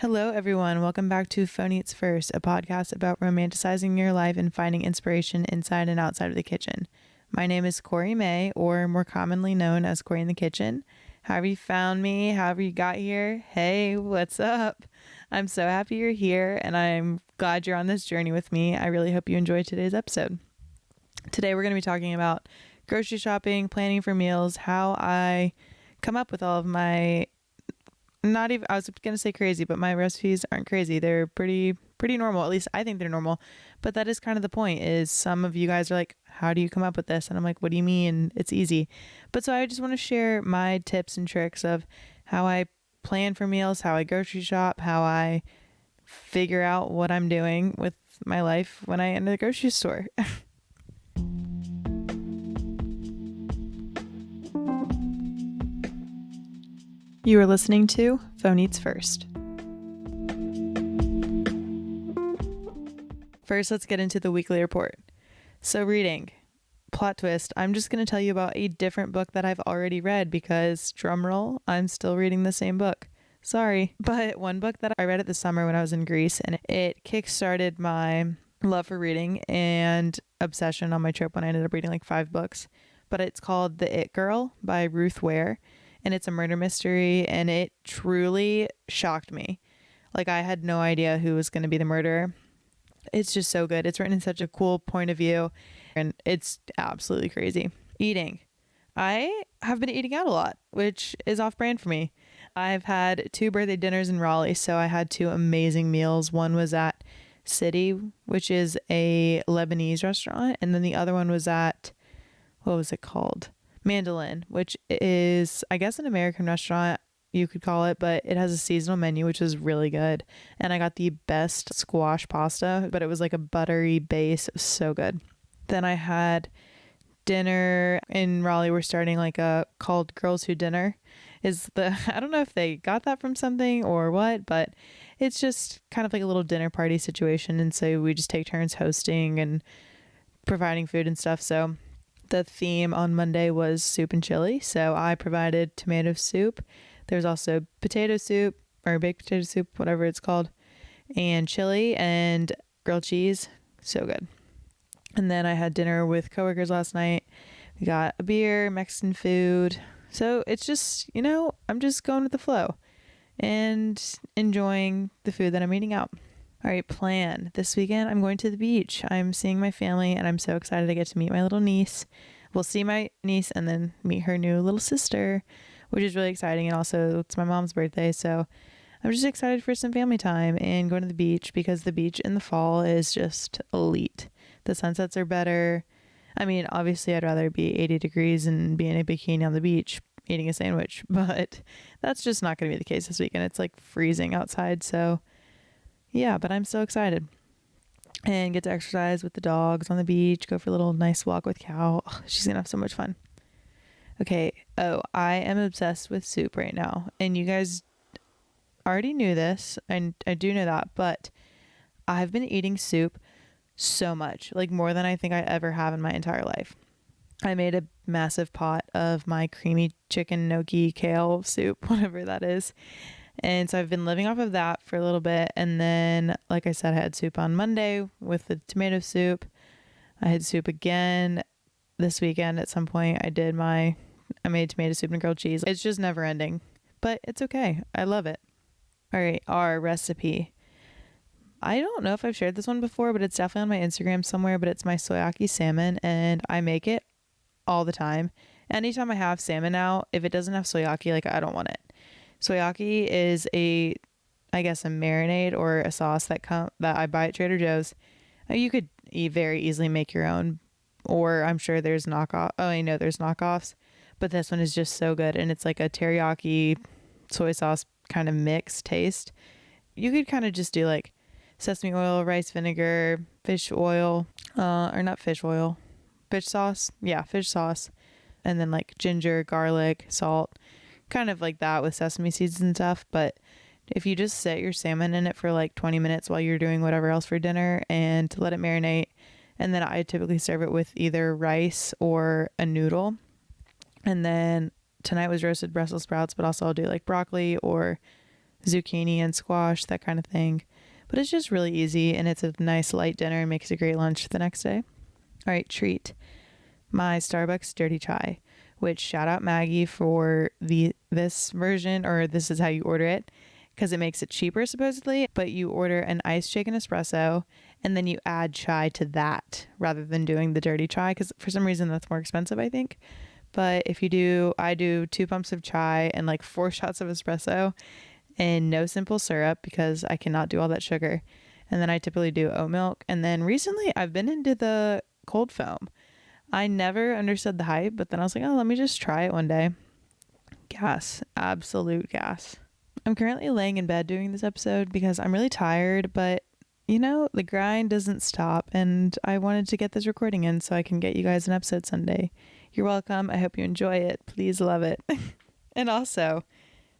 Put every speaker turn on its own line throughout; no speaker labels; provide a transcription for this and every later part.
Hello, everyone. Welcome back to Phone Eats First, a podcast about romanticizing your life and finding inspiration inside and outside of the kitchen. My name is Corey May, or more commonly known as Corey in the Kitchen. However you found me, however you got here, hey, what's up? I'm so happy you're here, and I'm glad you're on this journey with me. I really hope you enjoyed today's episode. Today, we're going to be talking about grocery shopping, planning for meals, how I come up with all of my I was going to say crazy, but my recipes aren't crazy. They're pretty normal. At least I think they're normal. But that is kind of the point, is some of you guys are like, how do you come up with this? And I'm like, what do you mean? It's easy. But so I just want to share my tips and tricks of how I plan for meals, how I grocery shop, how I figure out what I'm doing with my life when I enter the grocery store. You are listening to Phone Eats First. First, let's get into the weekly report. So reading. Plot twist. I'm just going to tell you about a different book that I've already read because, drumroll, I'm still reading the same book. Sorry. But one book that I read this summer when I was in Greece, and it kickstarted my love for reading and obsession on my trip when I ended up reading like 5 books. But it's called The It Girl by Ruth Ware. And it's a murder mystery, and it truly shocked me. Like, I had no idea who was going to be the murderer. It's just so good. It's written in such a cool point of view, and it's absolutely crazy. Eating. I have been eating out a lot, which is off brand for me. I've had 2 birthday dinners in Raleigh, so I had 2 amazing meals. One was at Sitti, which is a Lebanese restaurant, and then the other one was at, what was it called? Mandolin, which is, I guess, an American restaurant, you could call it, but it has a seasonal menu, which is really good. And I got the best squash pasta, but it was like a buttery base. It was so good. Then I had dinner in Raleigh. We're starting like a called Girls Who Dinner. I don't know if they got that from something or what, but it's just kind of like a little dinner party situation. And so we just take turns hosting and providing food and stuff. So the theme on Monday was soup and chili, so I provided tomato soup. There's also potato soup, or baked potato soup, whatever it's called, and chili and grilled cheese. So good. And then I had dinner with coworkers last night. We got a beer, Mexican food. So it's just, I'm just going with the flow and enjoying the food that I'm eating out. All right, plan. This weekend, I'm going to the beach. I'm seeing my family, and I'm so excited to get to meet my little niece. We'll see my niece and then meet her new little sister, which is really exciting. And also, it's my mom's birthday, so I'm just excited for some family time and going to the beach, because the beach in the fall is just elite. The sunsets are better. I mean, obviously, I'd rather be 80 degrees and be in a bikini on the beach eating a sandwich, but that's just not going to be the case this weekend. It's like freezing outside, so yeah, but I'm so excited. And get to exercise with the dogs on the beach, go for a little nice walk with Cal. Oh, she's going to have so much fun. Okay. Oh, I am obsessed with soup right now. And you guys already knew this, and I do know that, but I've been eating soup so much, like more than I think I ever have in my entire life. I made a massive pot of my creamy chicken gnocchi kale soup, whatever that is. And so I've been living off of that for a little bit. And then, like I said, I had soup on Monday with the tomato soup. I had soup again this weekend at some point. I made tomato soup and grilled cheese. It's just never ending, but it's okay. I love it. All right, our recipe. I don't know if I've shared this one before, but it's definitely on my Instagram somewhere, but it's my soyaki salmon, and I make it all the time. Anytime I have salmon out, if it doesn't have soyaki, like, I don't want it. Soyaki is a marinade or a sauce that I buy at Trader Joe's. You could very easily make your own, or I'm sure there's knockoff. Oh, I know there's knockoffs, but this one is just so good, and it's like a teriyaki soy sauce kind of mix taste. You could kind of just do like sesame oil, rice vinegar, fish oil, or not fish oil, fish sauce. Yeah, fish sauce, and then like ginger, garlic, salt. Kind of like that with sesame seeds and stuff. But if you just set your salmon in it for like 20 minutes while you're doing whatever else for dinner and let it marinate, and then I typically serve it with either rice or a noodle. And then tonight was roasted Brussels sprouts, but also I'll do like broccoli or zucchini and squash, that kind of thing. But it's just really easy, and it's a nice light dinner and makes a great lunch the next day. All right, treat. My Starbucks dirty chai, which shout out Maggie for this version, or this is how you order it, because it makes it cheaper supposedly, but you order an iced shaken espresso and then you add chai to that rather than doing the dirty chai, because for some reason that's more expensive, I think. But if you do, I do 2 pumps of chai and like 4 shots of espresso and no simple syrup because I cannot do all that sugar. And then I typically do oat milk. And then recently I've been into the cold foam. I never understood the hype, but then I was like, oh, let me just try it one day. Gas, absolute gas. I'm currently laying in bed doing this episode because I'm really tired, but the grind doesn't stop, and I wanted to get this recording in so I can get you guys an episode Sunday. You're welcome. I hope you enjoy it. Please love it. And also,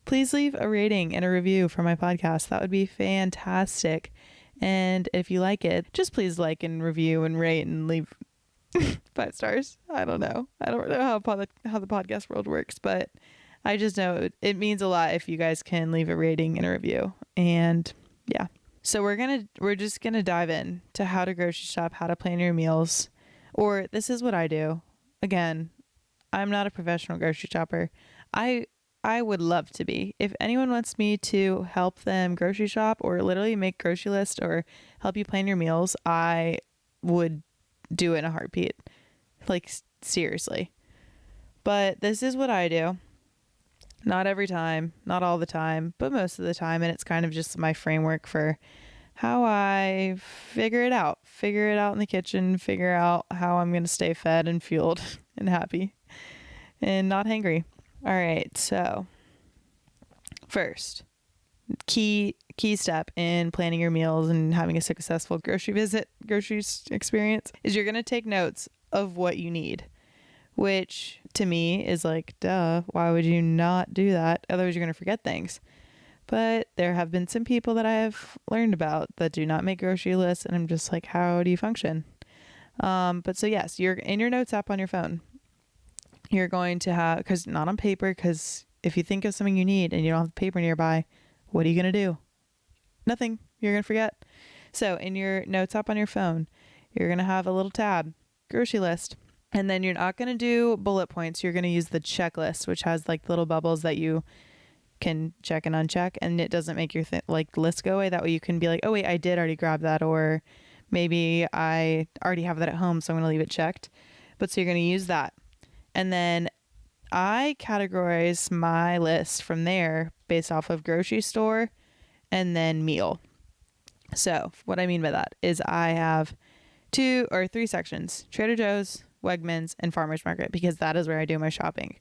please leave a rating and a review for my podcast. That would be fantastic. And if you like it, just please like and review and rate and leave 5 stars. I don't know how the podcast world works, but I just know it means a lot if you guys can leave a rating and a review. And yeah. So we're just gonna dive in to how to grocery shop, how to plan your meals. Or this is what I do. Again, I'm not a professional grocery shopper. I would love to be. If anyone wants me to help them grocery shop or literally make grocery list or help you plan your meals, I would do it in a heartbeat. Like, seriously. But this is what I do. Not every time, not all the time, but most of the time. And it's kind of just my framework for how I figure it out in the kitchen, figure out how I'm going to stay fed and fueled and happy and not hangry. All right. So first, key step in planning your meals and having a successful grocery experience is you're going to take notes of what you need, which to me is like, duh, why would you not do that? Otherwise you're going to forget things. But there have been some people that I have learned about that do not make grocery lists, and I'm just like, how do you function? But so yes, you're in your notes app on your phone. You're going to have, because not on paper, because if you think of something you need and you don't have paper nearby, what are you going to do? Nothing. You're going to forget. So in your notes app on your phone, you're going to have a little tab, grocery list. And then you're not going to do bullet points. You're going to use the checklist, which has like little bubbles that you can check and uncheck, and it doesn't make your list go away. That way you can be like, oh wait, I did already grab that, or maybe I already have that at home, so I'm going to leave it checked. But so you're going to use that. And then I categorize my list from there based off of grocery store and then meal. So what I mean by that is I have 2 or 3 sections: Trader Joe's, Wegmans, and Farmers Market, because that is where I do my shopping.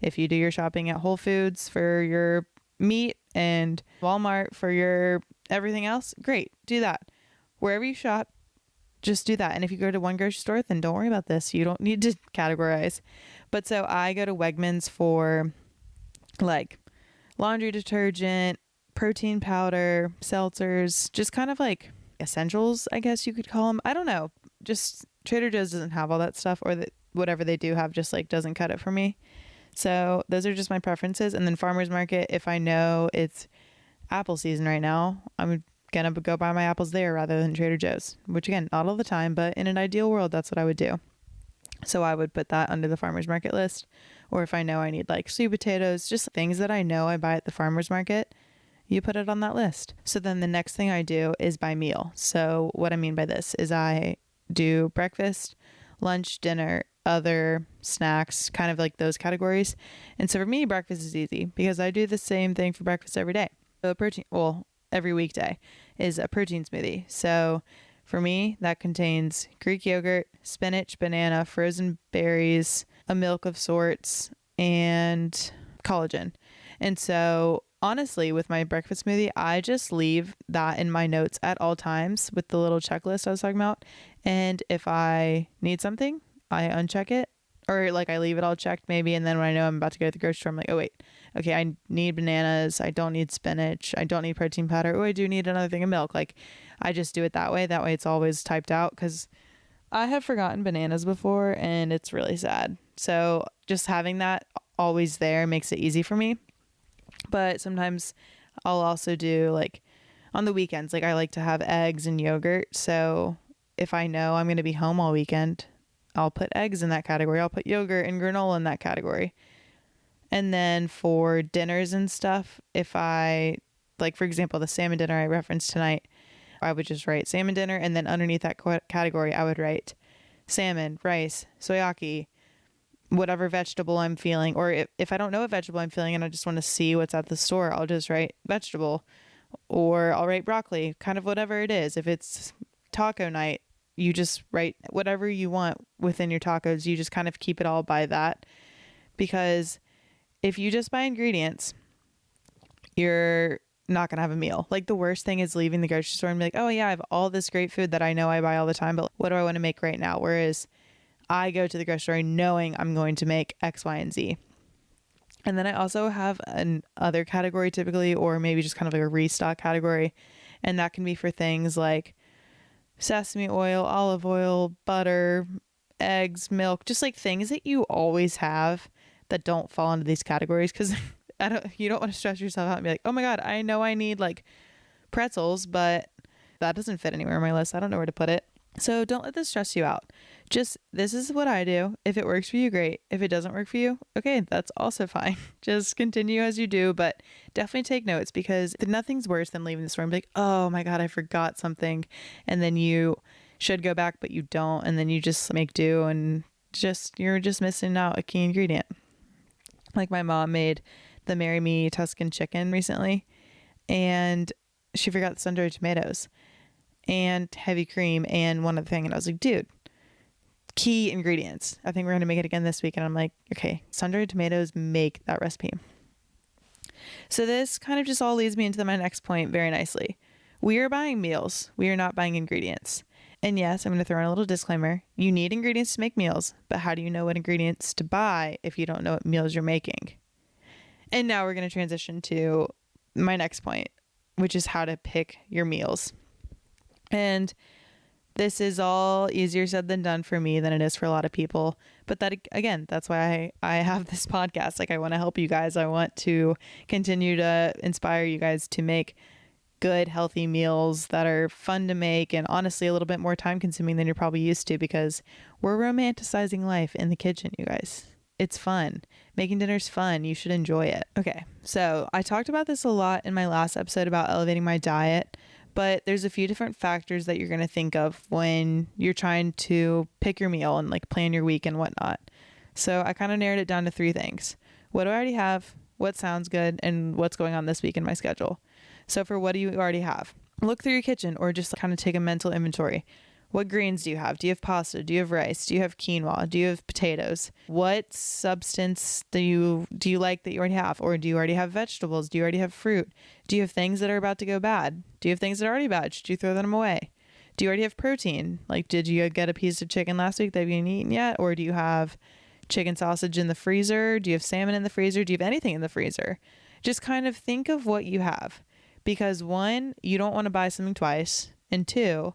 If you do your shopping at Whole Foods for your meat and Walmart for your everything else, great, do that. Wherever you shop, just do that. And if you go to one grocery store, then don't worry about this. You don't need to categorize. But so I go to Wegmans for like laundry detergent, protein powder, seltzers, just kind of like essentials, I guess you could call them. I don't know. Just Trader Joe's doesn't have all that stuff, or that whatever they do have just like doesn't cut it for me. So those are just my preferences. And then Farmers Market, if I know it's apple season right now, I'm going to go buy my apples there rather than Trader Joe's, which again, not all the time, but in an ideal world, that's what I would do. So I would put that under the Farmers Market list. Or if I know I need like sweet potatoes, just things that I know I buy at the Farmers Market, you put it on that list. So then the next thing I do is by meal. So what I mean by this is I do breakfast, lunch, dinner, other snacks, kind of like those categories. And so for me, breakfast is easy because I do the same thing for breakfast every day. So every weekday is a protein smoothie. So for me, that contains Greek yogurt, spinach, banana, frozen berries, a milk of sorts, and collagen. And so honestly, with my breakfast smoothie, I just leave that in my notes at all times with the little checklist I was talking about. And if I need something, I uncheck it, or like I leave it all checked maybe. And then when I know I'm about to go to the grocery store, I'm like, oh wait, okay, I need bananas. I don't need spinach. I don't need protein powder. Oh, I do need another thing of milk. Like I just do it that way. That way it's always typed out, because I have forgotten bananas before and it's really sad. So just having that always there makes it easy for me. But sometimes I'll also do like on the weekends, like I like to have eggs and yogurt. So if I know I'm going to be home all weekend, I'll put eggs in that category. I'll put yogurt and granola in that category. And then for dinners and stuff, if I, like, for example, the salmon dinner I referenced tonight, I would just write salmon dinner. And then underneath that category, I would write salmon, rice, soyaki, whatever vegetable I'm feeling. Or if I don't know what vegetable I'm feeling and I just want to see what's at the store, I'll just write vegetable, or I'll write broccoli, kind of whatever it is. If it's taco night, you just write whatever you want within your tacos. You just kind of keep it all by that, because if you just buy ingredients, you're not going to have a meal. Like, the worst thing is leaving the grocery store and be like, oh yeah, I have all this great food that I know I buy all the time, but what do I want to make right now? Whereas I go to the grocery store knowing I'm going to make X, Y, and Z. And then I also have an other category typically, or maybe just kind of like a restock category. And that can be for things like sesame oil, olive oil, butter, eggs, milk, just like things that you always have that don't fall into these categories. Because you don't want to stress yourself out and be like, oh my God, I know I need like pretzels, but that doesn't fit anywhere on my list. I don't know where to put it. So don't let this stress you out. Just, this is what I do. If it works for you, great. If it doesn't work for you, okay, that's also fine. Just continue as you do, but definitely take notes, because nothing's worse than leaving the store and be like, oh my God, I forgot something. And then you should go back, but you don't. And then you just make do, and you're just missing out a key ingredient. Like, my mom made the Marry Me Tuscan chicken recently, and she forgot the sun-dried tomatoes and heavy cream and one other thing. And I was like, dude, key ingredients. I think we're going to make it again this week. And I'm like, okay, sun-dried tomatoes make that recipe. So this kind of just all leads me into my next point very nicely. We are buying meals. We are not buying ingredients. And yes, I'm going to throw in a little disclaimer. You need ingredients to make meals, but how do you know what ingredients to buy if you don't know what meals you're making? And now we're going to transition to my next point, which is how to pick your meals. And this is all easier said than done for me than it is for a lot of people. But that, again, that's why I have this podcast. Like, I want to help you guys. I want to continue to inspire you guys to make good, healthy meals that are fun to make, and honestly a little bit more time consuming than you're probably used to, because we're romanticizing life in the kitchen, you guys. It's fun. Making dinner's fun. You should enjoy it. Okay, so I talked about this a lot in my last episode about elevating my diet, but there's a few different factors that you're going to think of when you're trying to pick your meal and like plan your week and whatnot. So I kind of narrowed it down to 3 things. What do I already have? What sounds good? And what's going on this week in my schedule? So for what do you already have? Look through your kitchen, or just kind of take a mental inventory. What grains do you have? Do you have pasta? Do you have rice? Do you have quinoa? Do you have potatoes? What substance do you like that you already have? Or do you already have vegetables? Do you already have fruit? Do you have things that are about to go bad? Do you have things that are already bad? Should you throw them away? Do you already have protein? Like, did you get a piece of chicken last week that you haven't eaten yet? Or do you have chicken sausage in the freezer? Do you have salmon in the freezer? Do you have anything in the freezer? Just kind of think of what you have. Because 1, you don't want to buy something twice. And 2,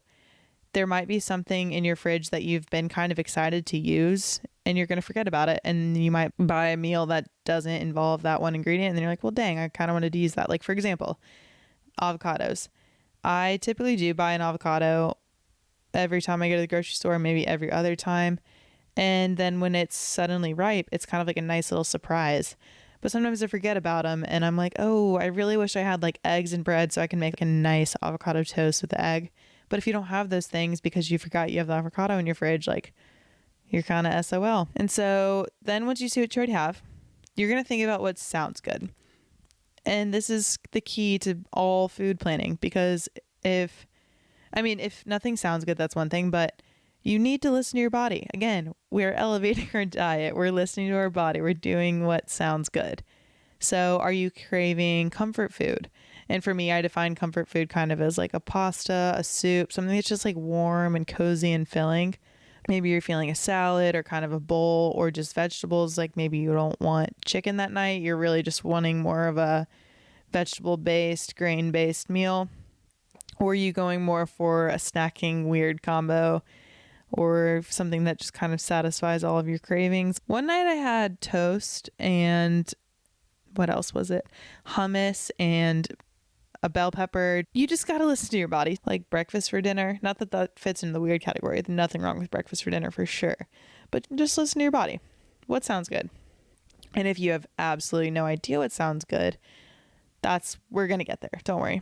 there might be something in your fridge that you've been kind of excited to use and you're going to forget about it. And you might buy a meal that doesn't involve that one ingredient. And then you're like, well, dang, I kind of wanted to use that. Like, for example, avocados. I typically do buy an avocado every time I go to the grocery store, maybe every other time. And then when it's suddenly ripe, it's kind of like a nice little surprise. But sometimes I forget about them and I'm like, oh, I really wish I had like eggs and bread so I can make like a nice avocado toast with the egg. But if you don't have those things because you forgot you have the avocado in your fridge, like, you're kind of SOL. And so then once you see what you already have, you're going to think about what sounds good. And this is the key to all food planning, because if nothing sounds good, that's one thing, but you need to listen to your body. Again, we're elevating our diet. We're listening to our body. We're doing what sounds good. So are you craving comfort food? And for me, I define comfort food kind of as like a pasta, a soup, something that's just like warm and cozy and filling. Maybe you're feeling a salad or kind of a bowl, or just vegetables. Like, maybe you don't want chicken that night. You're really just wanting more of a vegetable-based, grain-based meal. Or are you going more for a snacking weird combo, or something that just kind of satisfies all of your cravings? One night I had toast and what else was it? Hummus and a bell pepper. You just got to listen to your body. Like breakfast for dinner. Not that that fits into the weird category. There's nothing wrong with breakfast for dinner for sure. But just listen to your body. What sounds good? And if you have absolutely no idea what sounds good, we're going to get there. Don't worry.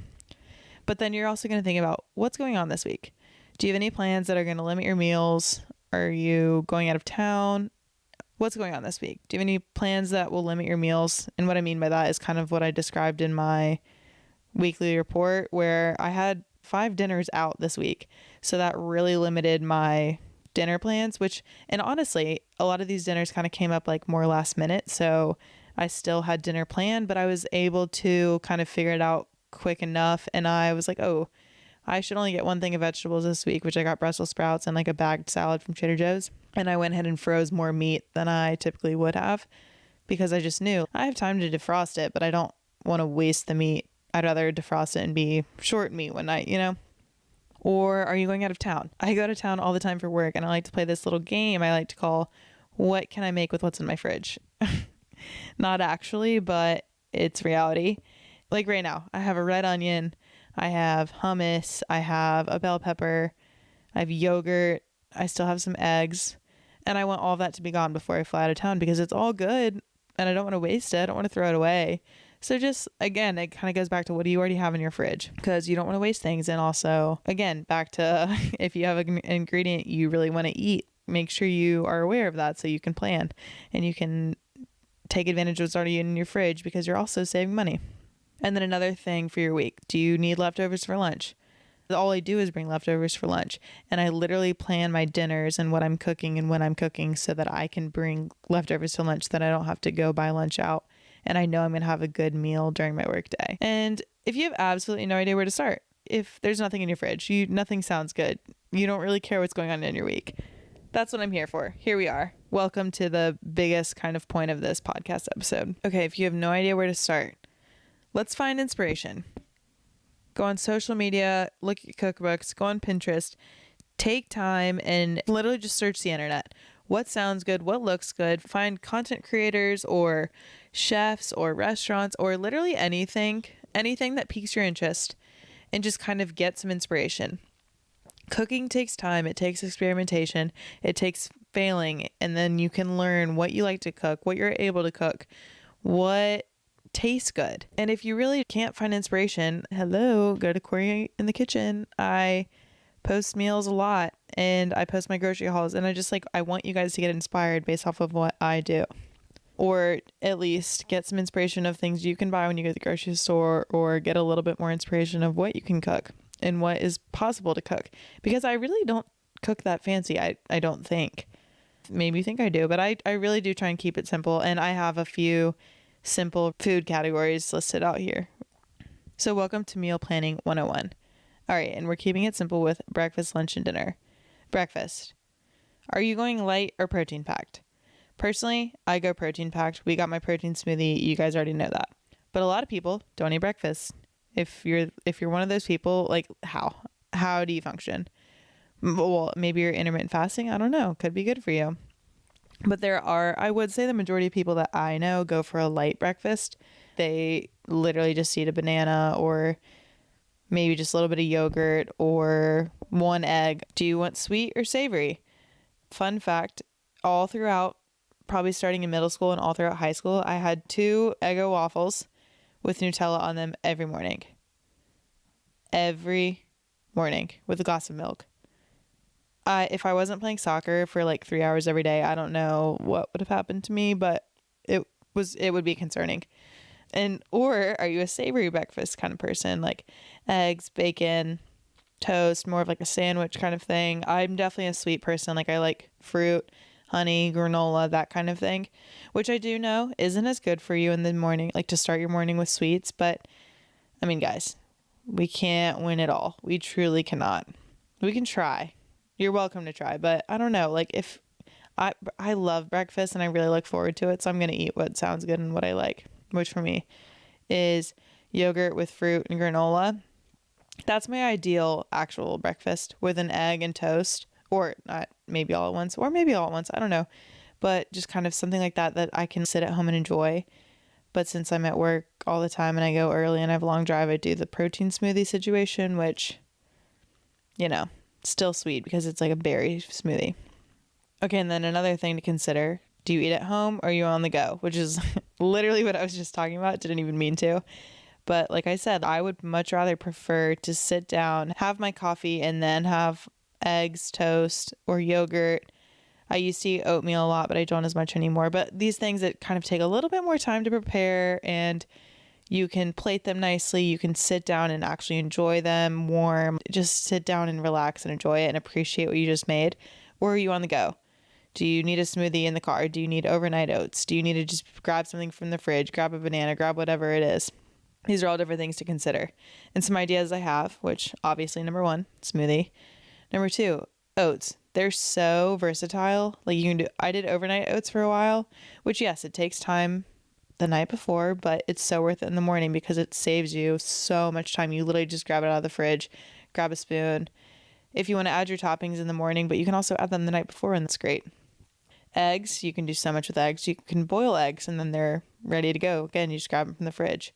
But then you're also going to think about what's going on this week. Do you have any plans that are going to limit your meals? Are you going out of town? What's going on this week? Do you have any plans that will limit your meals? And what I mean by that is kind of what I described in my weekly report, where I had 5 dinners out this week. So that really limited my dinner plans, and honestly, a lot of these dinners kind of came up like more last minute. So I still had dinner planned, but I was able to kind of figure it out quick enough. And I was like, oh, I should only get one thing of vegetables this week, which I got Brussels sprouts and like a bagged salad from Trader Joe's. And I went ahead and froze more meat than I typically would have because I just knew I have time to defrost it, but I don't want to waste the meat. I'd rather defrost it and be short meat one night, Or are you going out of town? I go to town all the time for work, and I like to play this little game I like to call, what can I make with what's in my fridge? Not actually, but it's reality. Like right now, I have a red onion, I have hummus, I have a bell pepper, I have yogurt, I still have some eggs, and I want all of that to be gone before I fly out of town because it's all good and I don't want to waste it. I don't want to throw it away. So just, again, it kind of goes back to what do you already have in your fridge because you don't want to waste things. And also, again, back to if you have an ingredient you really want to eat, make sure you are aware of that so you can plan and you can take advantage of what's already in your fridge because you're also saving money. And then another thing for your week, do you need leftovers for lunch? All I do is bring leftovers for lunch, and I literally plan my dinners and what I'm cooking and when I'm cooking so that I can bring leftovers to lunch, that I don't have to go buy lunch out, and I know I'm going to have a good meal during my work day. And if you have absolutely no idea where to start, if there's nothing in your fridge, nothing sounds good, you don't really care what's going on in your week, that's what I'm here for. Here we are. Welcome to the biggest kind of point of this podcast episode. Okay, if you have no idea where to start, let's find inspiration. Go on social media, look at cookbooks, go on Pinterest, take time and literally just search the internet. What sounds good? What looks good? Find content creators or chefs or restaurants or literally anything that piques your interest and just kind of get some inspiration. Cooking takes time. It takes experimentation. It takes failing. And then you can learn what you like to cook, what you're able to cook, what tastes good. And if you really can't find inspiration, go to Corey in the Kitchen. I post meals a lot and I post my grocery hauls, and I want you guys to get inspired based off of what I do, or at least get some inspiration of things you can buy when you go to the grocery store, or get a little bit more inspiration of what you can cook and what is possible to cook, because I really don't cook that fancy. I don't think. Maybe you think I do, but I really do try and keep it simple, and I have a few simple food categories listed out here. So welcome to Meal Planning 101. All right, and we're keeping it simple with breakfast, lunch, and dinner. Breakfast. Are you going light or protein packed? Personally, I go protein packed. We got my protein smoothie. You guys already know that. But a lot of people don't eat breakfast. If you're one of those people, like how do you function? Well, maybe you're intermittent fasting. I don't know. Could be good for you. But I would say the majority of people that I know go for a light breakfast. They literally just eat a banana or maybe just a little bit of yogurt or one egg. Do you want sweet or savory? Fun fact, all throughout, probably starting in middle school and all throughout high school, I had 2 Eggo waffles with Nutella on them every morning. Every morning with a glass of milk. If I wasn't playing soccer for like 3 hours every day, I don't know what would have happened to me, but it would be concerning. Or are you a savory breakfast kind of person, like eggs, bacon, toast, more of like a sandwich kind of thing? I'm definitely a sweet person. Like I like fruit, honey, granola, that kind of thing, which I do know isn't as good for you in the morning, like to start your morning with sweets. But I mean, guys, we can't win it all. We truly cannot. We can try. You're welcome to try, but I don't know. Like if I love breakfast and I really look forward to it, so I'm going to eat what sounds good and what I like, which for me is yogurt with fruit and granola. That's my ideal actual breakfast, with an egg and toast, or not maybe all at once, or maybe all at once. I don't know, but just kind of something like that I can sit at home and enjoy. But since I'm at work all the time and I go early and I have a long drive, I do the protein smoothie situation, which, still sweet because it's like a berry smoothie. Okay, and then another thing to consider, do you eat at home or are you on the go? Which is literally what I was just talking about. Didn't even mean to. But like I said, I would much rather prefer to sit down, have my coffee, and then have eggs, toast, or yogurt. I used to eat oatmeal a lot, but I don't as much anymore. But these things that kind of take a little bit more time to prepare, and you can plate them nicely. You can sit down and actually enjoy them warm. Just sit down and relax and enjoy it and appreciate what you just made. Or are you on the go? Do you need a smoothie in the car? Do you need overnight oats? Do you need to just grab something from the fridge, grab a banana, grab whatever it is? These are all different things to consider. And some ideas I have, which obviously number 1, smoothie. Number 2, oats. They're so versatile. Like I did overnight oats for a while, which yes, it takes time the night before, but it's so worth it in the morning because it saves you so much time. You literally just grab it out of the fridge, grab a spoon. If you want to add your toppings in the morning, but you can also add them the night before, and that's great. Eggs, you can do so much with eggs. You can boil eggs and then they're ready to go. Again, you just grab them from the fridge.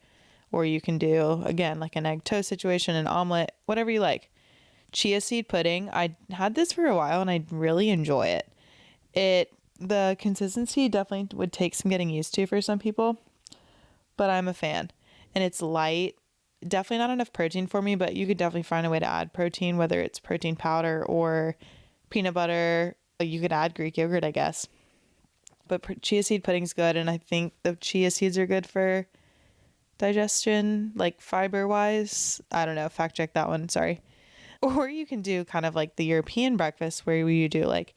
Or you can do, again, like an egg toast situation, an omelet, whatever you like. Chia seed pudding, I had this for a while and I really enjoy it. The consistency definitely would take some getting used to for some people, but I'm a fan. And it's light, definitely not enough protein for me, but you could definitely find a way to add protein, whether it's protein powder or peanut butter. You could add Greek yogurt, I guess. But chia seed pudding's good, and I think the chia seeds are good for digestion, like fiber-wise. I don't know, fact check that one, sorry. Or you can do kind of like the European breakfast where you do like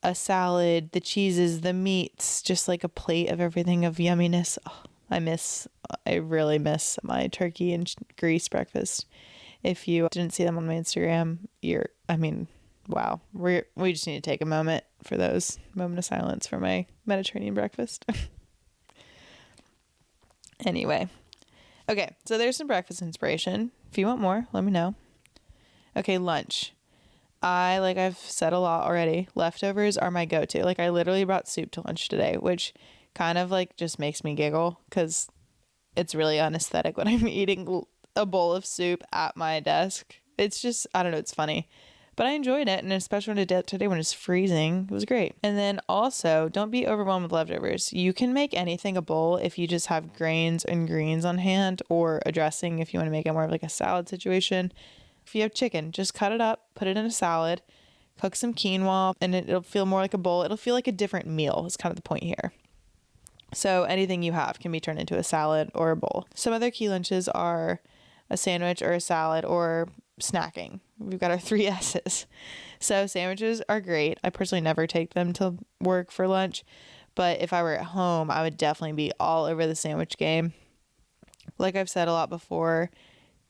a salad, the cheeses, the meats, just like a plate of everything of yumminess. Oh, I really miss my turkey and Greece breakfast. If you didn't see them on my Instagram, wow. We just need to take a moment for those. Moment of silence for my Mediterranean breakfast. Anyway. Okay, so there's some breakfast inspiration. If you want more, let me know. Okay, lunch. Like I've said a lot already, leftovers are my go-to. Like I literally brought soup to lunch today, which kind of like just makes me giggle because it's really unaesthetic when I'm eating a bowl of soup at my desk. It's just, I don't know, it's funny. But I enjoyed it, and especially when I did it today when it's freezing, it was great. And then also, don't be overwhelmed with leftovers. You can make anything a bowl if you just have grains and greens on hand, or a dressing if you want to make it more of like a salad situation. If you have chicken, just cut it up, put it in a salad, cook some quinoa, and it'll feel more like a bowl. It'll feel like a different meal is kind of the point here. So anything you have can be turned into a salad or a bowl. Some other key lunches are a sandwich or a salad or snacking. We've got our 3 S's. So sandwiches are great. I personally never take them to work for lunch, but if I were at home, I would definitely be all over the sandwich game. Like I've said a lot before,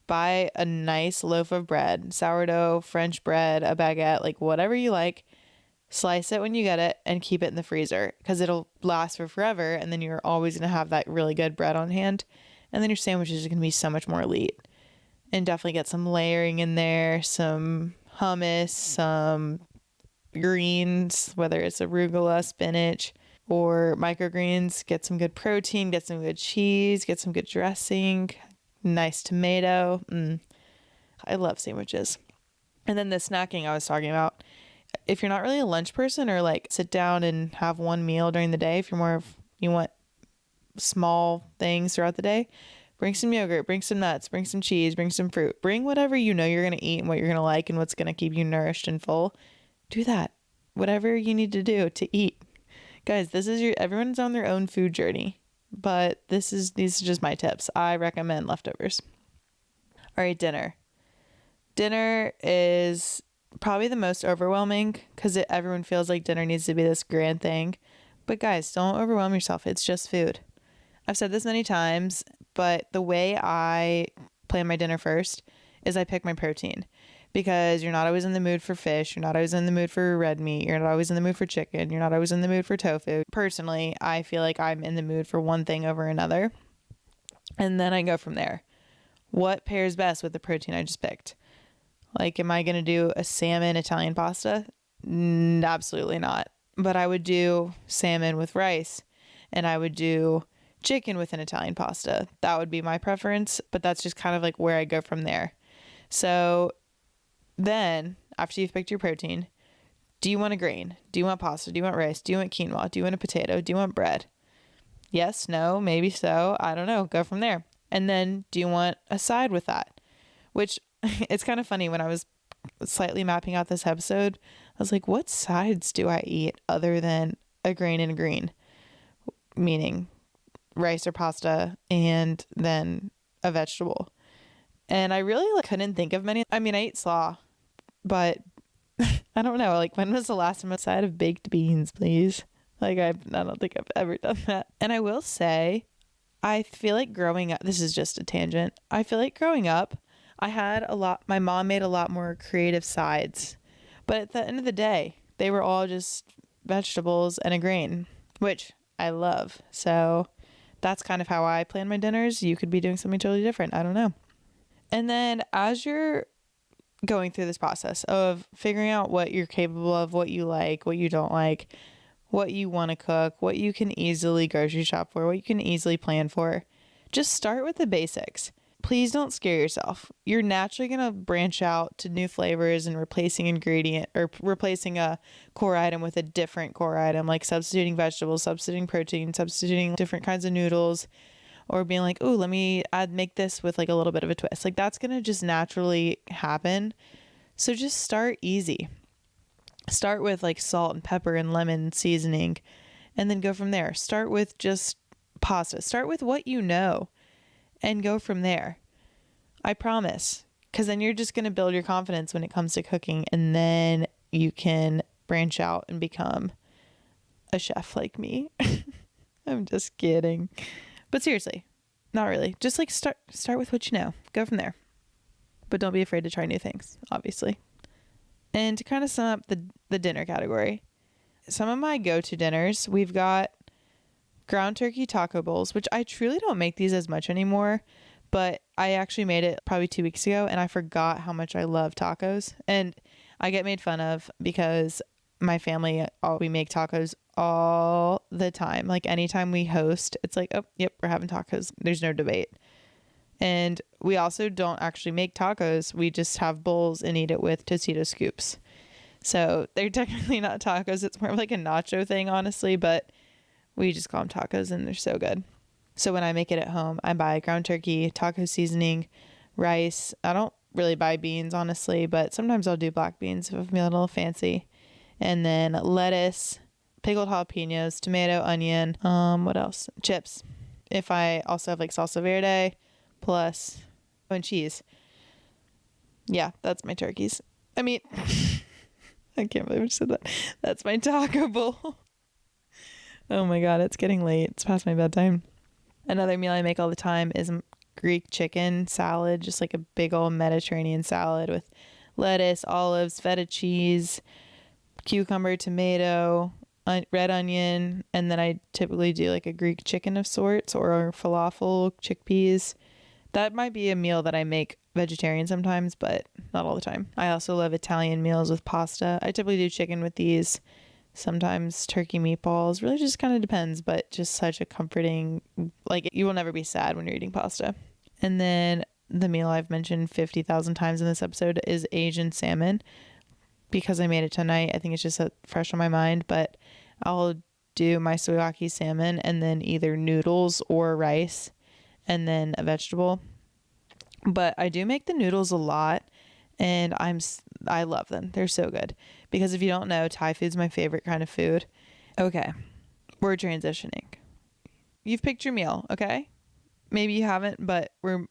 buy a nice loaf of bread, sourdough, French bread, a baguette, like whatever you like. Slice it when you get it and keep it in the freezer because it'll last for forever, and then you're always going to have that really good bread on hand. And then your sandwiches are going to be so much more elite. And definitely get some layering in there, some hummus, some greens, whether it's arugula, spinach, or microgreens. Get some good protein, get some good cheese, get some good dressing, nice tomato. I love sandwiches. And then the snacking I was talking about. If you're not really a lunch person or like sit down and have one meal during the day, if you're more of, you want small things throughout the day, bring some yogurt, bring some nuts, bring some cheese, bring some fruit, bring whatever you know you're going to eat and what you're going to like and what's going to keep you nourished and full. Do that. Whatever you need to do to eat. Guys, everyone's on their own food journey, but these are just my tips. I recommend leftovers. All right, dinner. Dinner is probably the most overwhelming because everyone feels like dinner needs to be this grand thing. But guys, don't overwhelm yourself. It's just food. I've said this many times, but the way I plan my dinner first is I pick my protein, because you're not always in the mood for fish. You're not always in the mood for red meat. You're not always in the mood for chicken. You're not always in the mood for tofu. Personally, I feel like I'm in the mood for one thing over another. And then I go from there. What pairs best with the protein I just picked? Like, am I going to do a salmon Italian pasta? Absolutely not. But I would do salmon with rice, and I would do chicken with an Italian pasta. That would be my preference, but that's just kind of like where I go from there. So then, after you've picked your protein, do you want a grain? Do you want pasta? Do you want rice? Do you want quinoa? Do you want a potato? Do you want bread? Yes, no, maybe so. I don't know. Go from there. And then do you want a side with that? Which it's kind of funny when I was slightly mapping out this episode, I was like, what sides do I eat other than a grain and a green? Meaning rice or pasta and then a vegetable. And I really couldn't think of many. I mean, I eat slaw, but I don't know. Like, when was the last time a side of baked beans, please? Like, I don't think I've ever done that. And I will say, I feel like growing up, this is just a tangent. I feel like growing up, my mom made a lot more creative sides. But at the end of the day, they were all just vegetables and a grain, which I love. So that's kind of how I plan my dinners. You could be doing something totally different. I don't know. And then as you're going through this process of figuring out what you're capable of, what you like, what you don't like, what you want to cook, what you can easily grocery shop for, what you can easily plan for, just start with the basics. Please don't scare yourself. You're naturally going to branch out to new flavors and replacing a core item with a different core item, like substituting vegetables, substituting protein, substituting different kinds of noodles, or being like, oh, let me make this with like a little bit of a twist. Like, that's going to just naturally happen. So just start easy. Start with like salt and pepper and lemon seasoning, and then go from there. Start with just pasta. Start with what you know and go from there. I promise. Because then you're just going to build your confidence when it comes to cooking, and then you can branch out and become a chef like me. I'm just kidding. But seriously, not really. Just like start with what you know. Go from there. But don't be afraid to try new things, obviously. And to kind of sum up the dinner category, some of my go-to dinners, we've got ground turkey taco bowls, which I truly don't make these as much anymore, but I actually made it probably 2 weeks ago, and I forgot how much I love tacos. And I get made fun of because my family, we make tacos all the time. Like, anytime we host, it's like, oh, yep, we're having tacos. There's no debate. And we also don't actually make tacos. We just have bowls and eat it with Totito scoops. So they're technically not tacos. It's more of like a nacho thing, honestly, but we just call them tacos, and they're so good. So when I make it at home, I buy ground turkey, taco seasoning, rice. I don't really buy beans, honestly, but sometimes I'll do black beans if I'm feeling a little fancy. And then lettuce, pickled jalapenos, tomato, onion, what else? Chips. If I also have like salsa verde, plus and cheese. Yeah, that's my turkeys. I mean, I can't believe I just said that. That's my taco bowl. Oh my God, it's getting late. It's past my bedtime. Another meal I make all the time is Greek chicken salad, just like a big old Mediterranean salad with lettuce, olives, feta cheese, cucumber, tomato, red onion, and then I typically do like a Greek chicken of sorts or falafel, chickpeas. That might be a meal that I make vegetarian sometimes, but not all the time. I also love Italian meals with pasta. I typically do chicken with these, sometimes turkey meatballs. Really just kind of depends, but just such a comforting, like, you will never be sad when you're eating pasta. And then the meal I've mentioned 50,000 times in this episode is Asian salmon. Because I made it tonight, I think it's just fresh on my mind, but I'll do my soyaki salmon and then either noodles or rice and then a vegetable. But I do make the noodles a lot, and I love them. They're so good. Because if you don't know, Thai food's my favorite kind of food. Okay, we're transitioning. You've picked your meal, okay? Maybe you haven't, but we're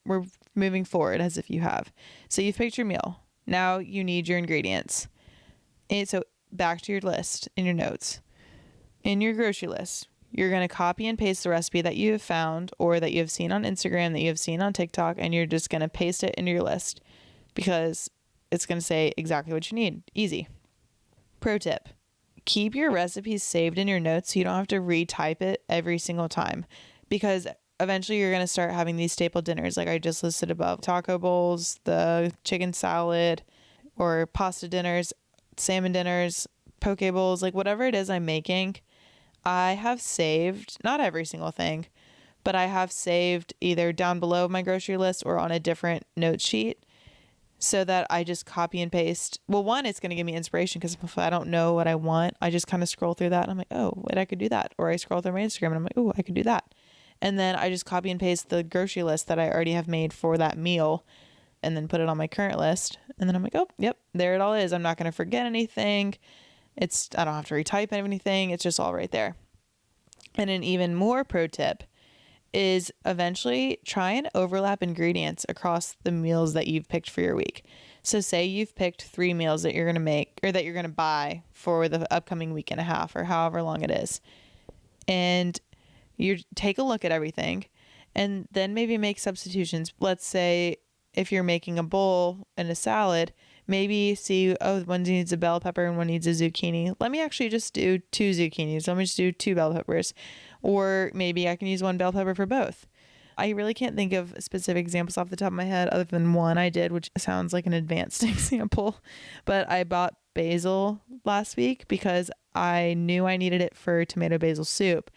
moving forward as if you have. So you've picked your meal. Now you need your ingredients. And so back to your list in your notes. In your grocery list, you're going to copy and paste the recipe that you have found or that you have seen on Instagram, that you have seen on TikTok, and you're just going to paste it into your list because it's going to say exactly what you need. Easy. Pro tip. Keep your recipes saved in your notes so you don't have to retype it every single time, because eventually you're going to start having these staple dinners like I just listed above. Taco bowls, the chicken salad, or pasta dinners, salmon dinners, poke bowls, like whatever it is I'm making. I have saved, not every single thing, but I have saved either down below my grocery list or on a different note sheet so that I just copy and paste. Well, one, it's going to give me inspiration because if I don't know what I want, I just kind of scroll through that and I'm like, oh, wait, I could do that. Or I scroll through my Instagram and I'm like, oh, I could do that. And then I just copy and paste the grocery list that I already have made for that meal and then put it on my current list. And then I'm like, oh, yep, there it all is. I'm not going to forget anything. I don't have to retype anything. It's just all right there. And an even more pro tip is eventually try and overlap ingredients across the meals that you've picked for your week. So say you've picked 3 meals that you're going to make or that you're going to buy for the upcoming week and a half or however long it is. And you take a look at everything and then maybe make substitutions. Let's say if you're making a bowl and a salad, maybe see, oh, one needs a bell pepper and one needs a zucchini. Let me actually just do 2 zucchinis. Let me just do 2 bell peppers. Or maybe I can use 1 bell pepper for both. I really can't think of specific examples off the top of my head other than one I did, which sounds like an advanced example. But I bought basil last week because I knew I needed it for tomato basil soup.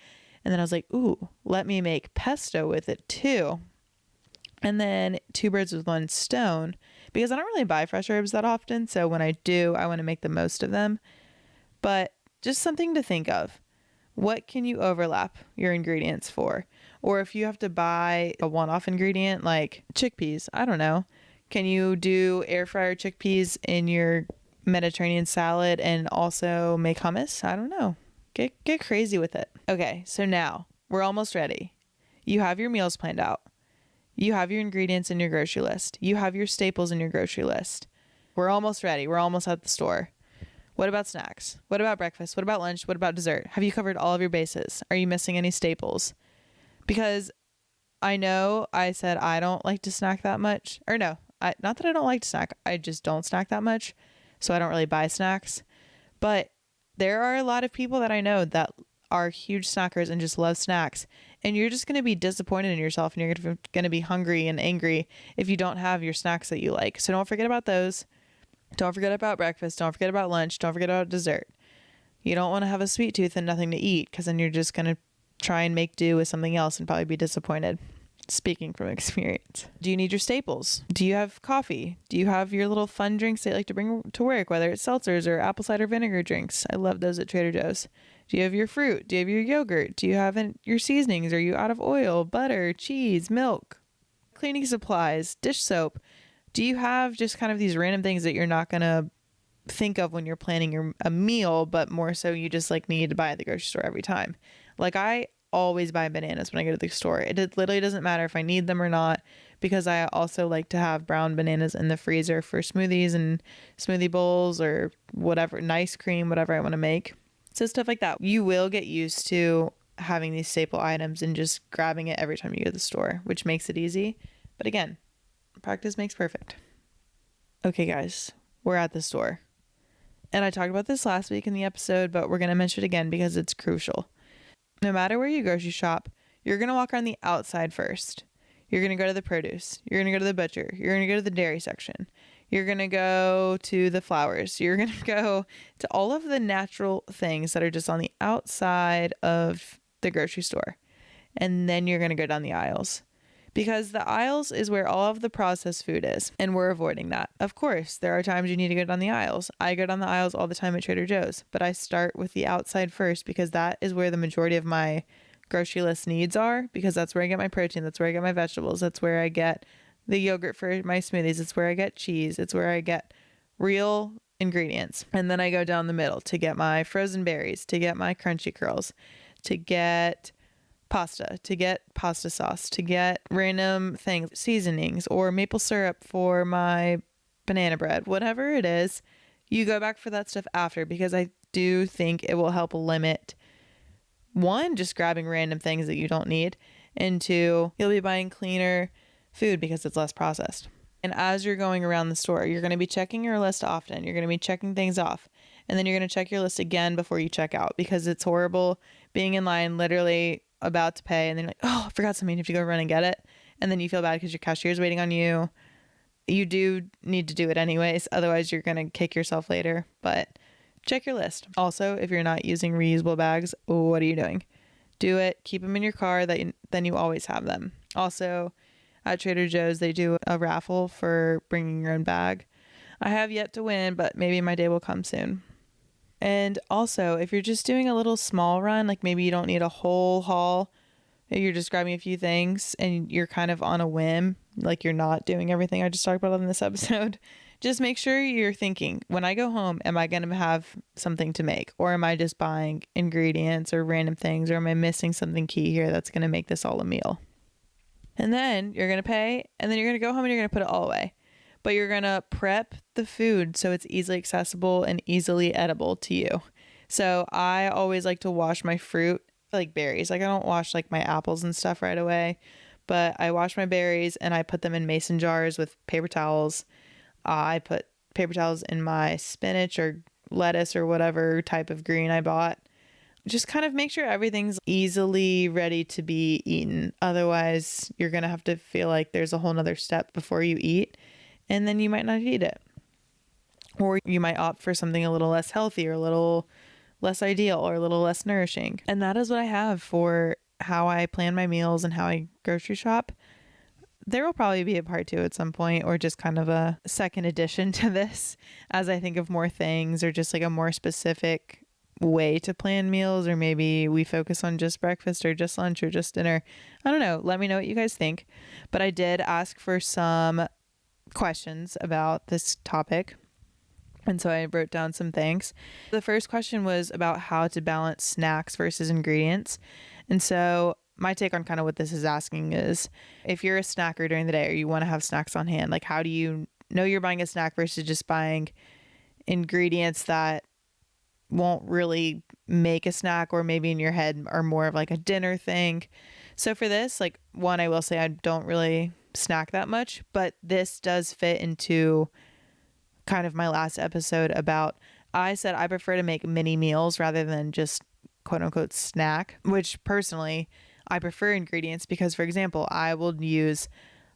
And then I was like, ooh, let me make pesto with it too. And then 2 birds with 1 stone, because I don't really buy fresh herbs that often. So when I do, I want to make the most of them. But just something to think of. What can you overlap your ingredients for? Or if you have to buy a one-off ingredient like chickpeas, I don't know. Can you do air fryer chickpeas in your Mediterranean salad and also make hummus? I don't know. Get crazy with it. Okay, so now we're almost ready. You have your meals planned out. You have your ingredients in your grocery list. You have your staples in your grocery list. We're almost ready. We're almost at the store. What about snacks? What about breakfast? What about lunch? What about dessert? Have you covered all of your bases? Are you missing any staples? Because I know I said I don't like to snack that much. Or no, not that I don't like to snack. I just don't snack that much. So I don't really buy snacks. But there are a lot of people that I know that are huge snackers and just love snacks. And you're just going to be disappointed in yourself and you're going to be hungry and angry if you don't have your snacks that you like. So don't forget about those. Don't forget about breakfast. Don't forget about lunch. Don't forget about dessert. You don't want to have a sweet tooth and nothing to eat because then you're just going to try and make do with something else and probably be disappointed. Speaking from experience. Do you need your staples? Do you have coffee? Do you have your little fun drinks that you like to bring to work, whether it's seltzers or apple cider vinegar drinks? I love those at Trader Joe's. Do you have your fruit? Do you have your yogurt? Do you have your seasonings? Are you out of oil, butter, cheese, milk, cleaning supplies, dish soap? Do you have just kind of these random things that you're not going to think of when you're planning a meal, but more so you just like need to buy at the grocery store every time? Like I always buy bananas when I go to the store. It literally doesn't matter if I need them or not, because I also like to have brown bananas in the freezer for smoothies and smoothie bowls or whatever, ice cream, whatever I want to make. So stuff like that. You will get used to having these staple items and just grabbing it every time you go to the store, which makes it easy. But again, practice makes perfect. Okay, guys, we're at the store. And I talked about this last week in the episode, but we're going to mention it again because it's crucial. No matter where you grocery shop, you're going to walk around the outside first. You're going to go to the produce. You're going to go to the butcher. You're going to go to the dairy section. You're going to go to the flowers. You're going to go to all of the natural things that are just on the outside of the grocery store. And then you're going to go down the aisles. Because the aisles is where all of the processed food is, and we're avoiding that. Of course, there are times you need to go down the aisles. I go down the aisles all the time at Trader Joe's, but I start with the outside first because that is where the majority of my grocery list needs are, because that's where I get my protein, that's where I get my vegetables, that's where I get the yogurt for my smoothies, it's where I get cheese, it's where I get real ingredients. And then I go down the middle to get my frozen berries, to get my crunchy curls, to get pasta, to get pasta sauce, to get random things, seasonings, or maple syrup for my banana bread, whatever it is, you go back for that stuff after, because I do think it will help limit, one, just grabbing random things that you don't need, and two, you'll be buying cleaner food because it's less processed. And as you're going around the store, you're going to be checking your list often. You're going to be checking things off. And then you're going to check your list again before you check out, because it's horrible being in line, literally about to pay, and then you're like, oh, I forgot something. You have to go run and get it. And then you feel bad because your cashier's waiting on you. You do need to do it anyways. Otherwise, you're going to kick yourself later. But check your list. Also, if you're not using reusable bags, what are you doing? Do it. Keep them in your car. Then you always have them. Also, at Trader Joe's, they do a raffle for bringing your own bag. I have yet to win, but maybe my day will come soon. And also, if you're just doing a little small run, like maybe you don't need a whole haul, you're just grabbing a few things and you're kind of on a whim, like you're not doing everything I just talked about in this episode, just make sure you're thinking, when I go home, am I going to have something to make? Or am I just buying ingredients or random things? Or am I missing something key here that's going to make this all a meal? And then you're going to pay, and then you're going to go home and you're going to put it all away. But you're going to prep the food so it's easily accessible and easily edible to you. So I always like to wash my fruit, like berries. Like I don't wash like my apples and stuff right away, but I wash my berries and I put them in mason jars with paper towels. I put paper towels in my spinach or lettuce or whatever type of green I bought. Just kind of make sure everything's easily ready to be eaten. Otherwise, you're going to have to feel like there's a whole nother step before you eat, and then you might not eat it. Or you might opt for something a little less healthy or a little less ideal or a little less nourishing. And that is what I have for how I plan my meals and how I grocery shop. There will probably be a part 2 at some point, or just kind of a second addition to this as I think of more things, or just like a more specific way to plan meals, or maybe we focus on just breakfast or just lunch or just dinner. I don't know. Let me know what you guys think. But I did ask for some questions about this topic, and so I wrote down some things. The first question was about how to balance snacks versus ingredients. And so my take on kind of what this is asking is, if you're a snacker during the day or you want to have snacks on hand, like how do you know you're buying a snack versus just buying ingredients that won't really make a snack, or maybe in your head are more of like a dinner thing. So for this, like, one, I will say I don't really snack that much, but this does fit into kind of my last episode about, I said I prefer to make mini meals rather than just quote unquote snack, which personally I prefer ingredients because, for example, I will use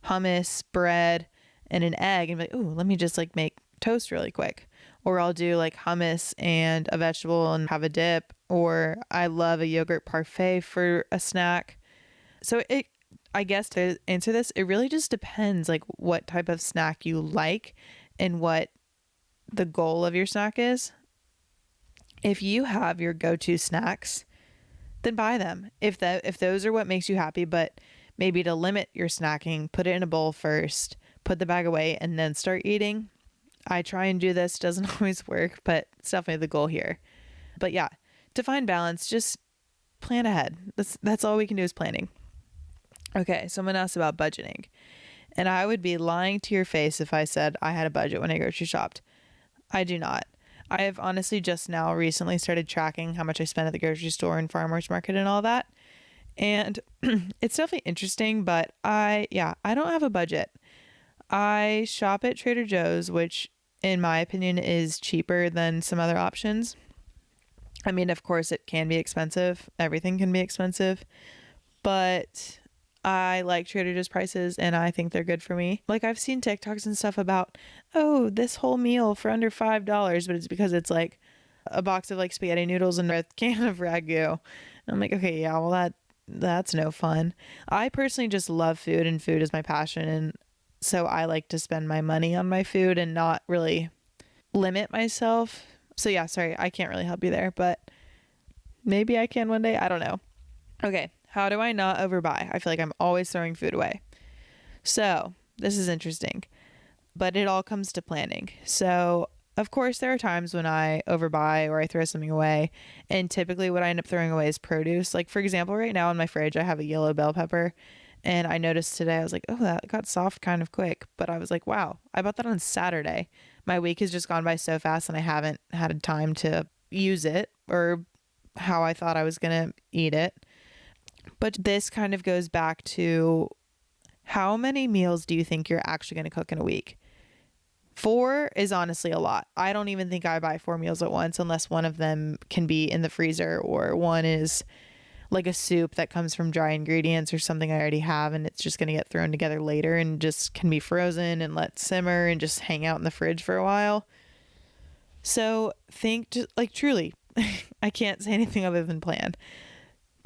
hummus, bread, and an egg and be like, ooh, let me just like make toast really quick. Or I'll do like hummus and a vegetable and have a dip. Or I love a yogurt parfait for a snack. So I guess to answer this, it really just depends like what type of snack you like and what the goal of your snack is. If you have your go-to snacks, then buy them. If those are what makes you happy, but maybe to limit your snacking, put it in a bowl first, put the bag away, and then start eating. I try and do this, doesn't always work, but it's definitely the goal here. But yeah, to find balance, just plan ahead. That's all we can do is planning. Okay, someone asked about budgeting. And I would be lying to your face if I said I had a budget when I grocery shopped. I do not. I have honestly just now recently started tracking how much I spend at the grocery store and farmers market and all that. And it's definitely interesting, but I don't have a budget. I shop at Trader Joe's, which in my opinion is cheaper than some other options. I mean, of course it can be expensive. Everything can be expensive, but I like Trader Joe's prices and I think they're good for me. Like I've seen TikToks and stuff about, oh, this whole meal for under $5, but it's because it's like a box of like spaghetti noodles and a can of ragu. And I'm like, okay, yeah, well that's no fun. I personally just love food and food is my passion. And so I like to spend my money on my food and not really limit myself. So yeah, sorry, I can't really help you there, but maybe I can one day. I don't know. Okay, how do I not overbuy? I feel like I'm always throwing food away. So this is interesting, but it all comes to planning. So of course there are times when I overbuy or I throw something away, and typically what I end up throwing away is produce. Like for example, right now in my fridge, I have a yellow bell pepper. And I noticed today, I was like, oh, that got soft kind of quick. But I was like, wow, I bought that on Saturday. My week has just gone by so fast and I haven't had time to use it or how I thought I was going to eat it. But this kind of goes back to, how many meals do you think you're actually going to cook in a week? 4 is honestly a lot. I don't even think I buy 4 meals at once unless one of them can be in the freezer or one is like a soup that comes from dry ingredients or something I already have and it's just going to get thrown together later and just can be frozen and let simmer and just hang out in the fridge for a while. So think just like truly, I can't say anything other than plan.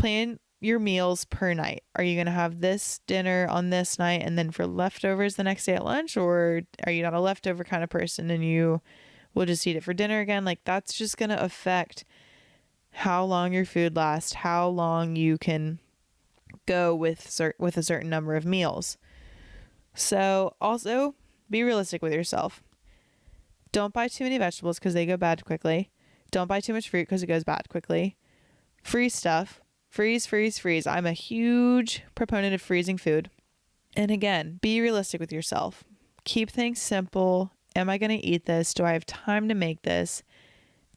Plan your meals per night. Are you going to have this dinner on this night and then for leftovers the next day at lunch? Or are you not a leftover kind of person and you will just eat it for dinner again? Like, that's just going to affect how long your food lasts, how long you can go with a certain number of meals. So also be realistic with yourself. Don't buy too many vegetables because they go bad quickly. Don't buy too much fruit because it goes bad quickly. Freeze stuff. Freeze, freeze, freeze. I'm a huge proponent of freezing food. And again, be realistic with yourself. Keep things simple. Am I going to eat this? Do I have time to make this?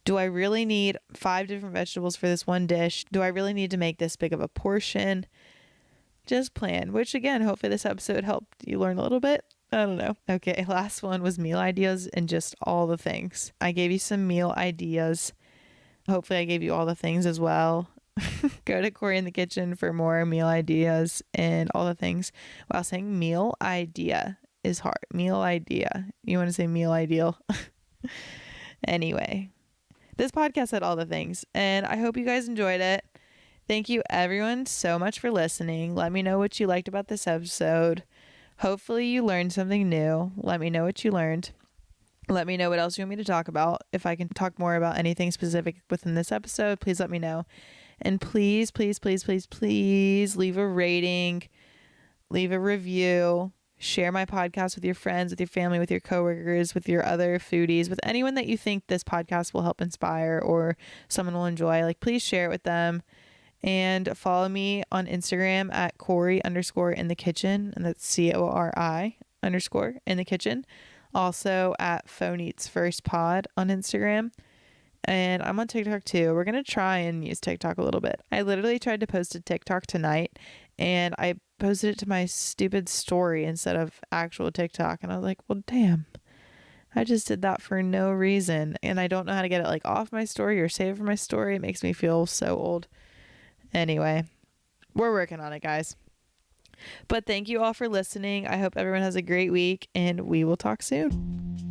Do I really need 5 different vegetables for this one dish? Do I really need to make this big of a portion? Just plan, which again, hopefully this episode helped you learn a little bit. I don't know. Okay, last one was meal ideas and just all the things. I gave you some meal ideas. Hopefully I gave you all the things as well. Go to Corey in the Kitchen for more meal ideas and all the things. Wow, saying meal idea is hard. Meal idea. You want to say meal ideal? Anyway, this podcast had all the things, and I hope you guys enjoyed it. Thank you everyone so much for listening. Let me know what you liked about this episode. Hopefully you learned something new. Let me know what you learned. Let me know what else you want me to talk about. If I can talk more about anything specific within this episode, please let me know. And please, please, please, please, please leave a rating, leave a review, share my podcast with your friends, with your family, with your coworkers, with your other foodies, with anyone that you think this podcast will help inspire or someone will enjoy. Like, please share it with them. And follow me on Instagram at Corey_in the kitchen. And that's CORI_in the kitchen. Also at Phone Eats First Pod on Instagram. And I'm on TikTok too. We're going to try and use TikTok a little bit. I literally tried to post a TikTok tonight and I posted it to my stupid story instead of actual TikTok. And I was like, well, damn, I just did that for no reason. And I don't know how to get it like off my story or save for my story. It makes me feel so old. Anyway, we're working on it, guys. But thank you all for listening. I hope everyone has a great week and we will talk soon.